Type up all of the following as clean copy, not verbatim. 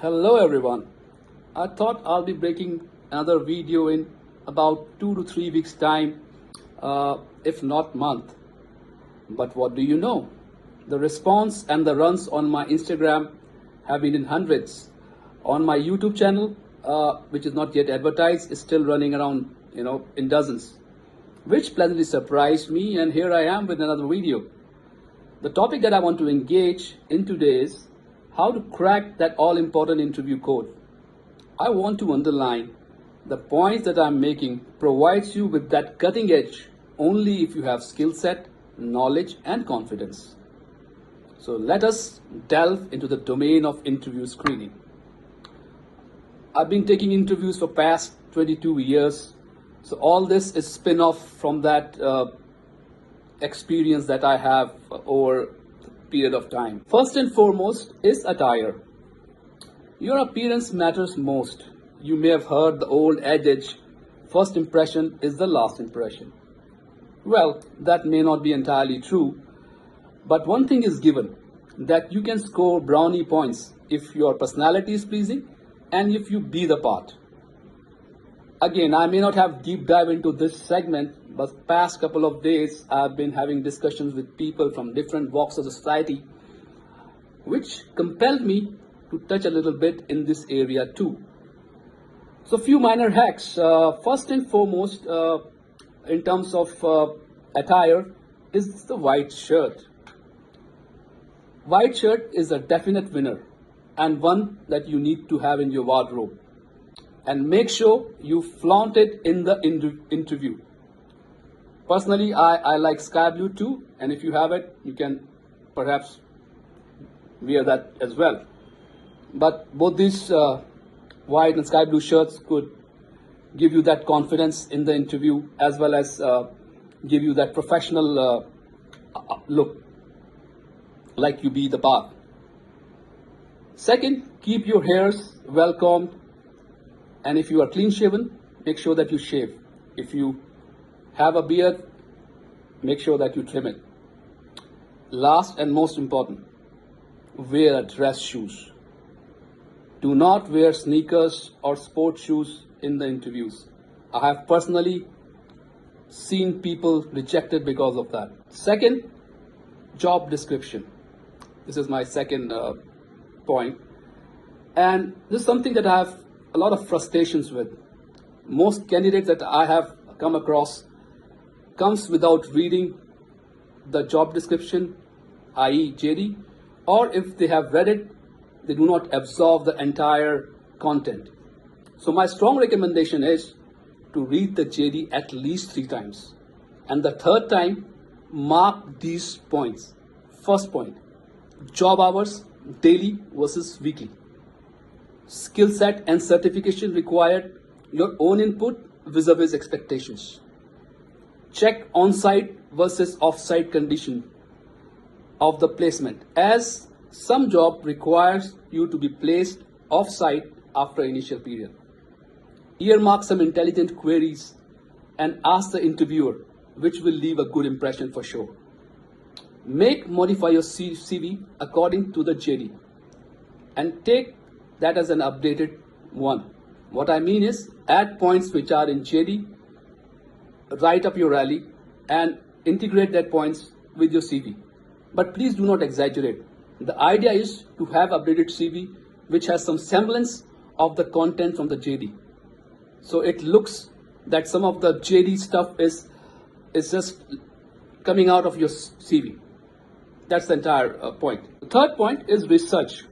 Hello everyone. I thought I'll be breaking another video in about 2 to 3 weeks time, if not month. But what do you know? The response and the runs on my Instagram have been in hundreds. On my YouTube channel, which is not yet advertised, is still running around, in dozens, which pleasantly surprised me. And here I am with another video. The topic that I want to engage in today is how to crack that all-important interview code. I want to underline the points that I'm making provides you with that cutting edge only if you have skill set, knowledge and confidence. So let us delve into the domain of interview screening. I've been taking interviews for past 22 years. So all this is spin-off from that experience that I have over a period of time. First and foremost is attire. Your appearance matters most. You may have heard the old adage, first impression is the last impression. Well, that may not be entirely true, but one thing is given, that you can score brownie points if your personality is pleasing and if you be the part. Again, I may not have deep dive into this segment, but past couple of days I've been having discussions with people from different walks of society, which compelled me to touch a little bit in this area too. So few minor hacks. First and foremost, in terms of attire, is the white shirt. White shirt is a definite winner and one that you need to have in your wardrobe. And make sure you flaunt it in the interview. Personally, I like sky blue too, and if you have it, you can perhaps wear that as well. But both these white and sky blue shirts could give you that confidence in the interview as well as give you that professional look, like you be the part. Second, keep your hairs well combed. And if you are clean shaven, make sure that you shave. If you have a beard, make sure that you trim it. Last and most important, wear dress shoes. Do not wear sneakers or sports shoes in the interviews. I have personally seen people rejected because of that. Second, job description. This is my second point. And this is something that I have a lot of frustrations with. Most candidates that I have come across comes without reading the job description, i.e. JD, or if they have read it, they do not absorb the entire content. So my strong recommendation is to read the JD at least 3 times. And the third time, mark these points. First point, job hours, daily versus weekly. Skill set and certification required, your own input vis-a-vis expectations. Check on-site versus off-site condition of the placement, as some job requires you to be placed off-site after initial period. Earmark some intelligent queries and ask the interviewer, which will leave a good impression for sure. Modify your CV according to the JD and take that as an updated one. What I mean is, add points which are in JD, right up your alley, and integrate that points with your CV. But please do not exaggerate. The idea is to have updated CV which has some semblance of the content from the JD. So it looks that some of the JD stuff is just coming out of your CV. That's the entire point. The third point is research.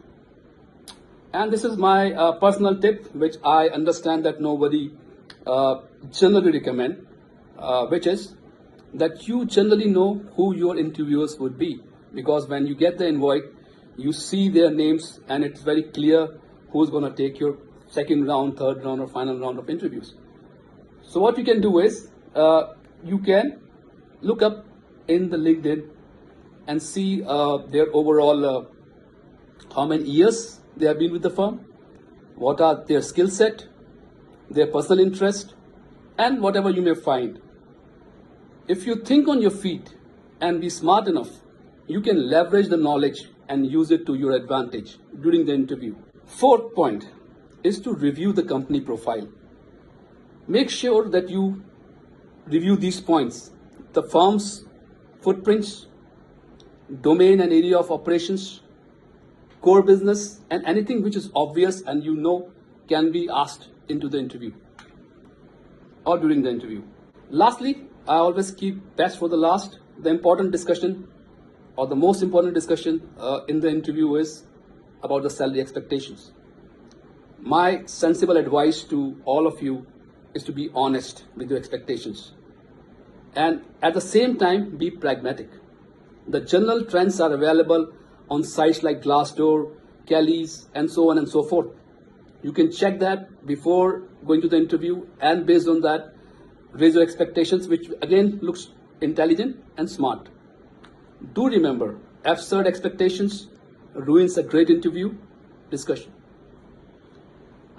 And this is my personal tip, which I understand that nobody generally recommend, which is that you generally know who your interviewers would be. Because when you get the invite, you see their names and it's very clear who's going to take your second round, third round or final round of interviews. So what you can do is, you can look up in the LinkedIn and see their overall, how many years they have been with the firm, what are their skill set, their personal interest, and whatever you may find. If you think on your feet and be smart enough, you can leverage the knowledge and use it to your advantage during the interview. Fourth point is to review the company profile. Make sure that you review these points: the firm's footprints, domain and area of operations, core business, and anything which is obvious and you know can be asked into the interview or during the interview. Lastly, I always keep best for the last. The important discussion or the most important discussion in the interview is about the salary expectations. My sensible advice to all of you is to be honest with your expectations and at the same time be pragmatic. The general trends are available on sites like Glassdoor, Kelly's, and so on and so forth. You can check that before going to the interview, and based on that, raise your expectations, which again looks intelligent and smart. Do remember, absurd expectations ruins a great interview discussion.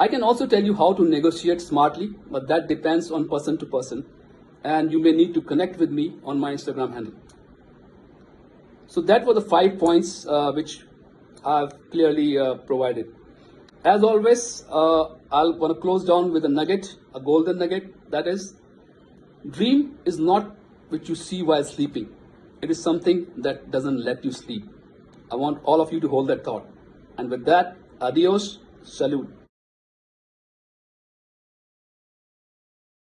I can also tell you how to negotiate smartly, but that depends on person to person, and you may need to connect with me on my Instagram handle. So that were the 5 points which I've clearly provided. As always, I'll want to close down with a nugget, a golden nugget. That is, dream is not which you see while sleeping. It is something that doesn't let you sleep. I want all of you to hold that thought. And with that, adios, salute.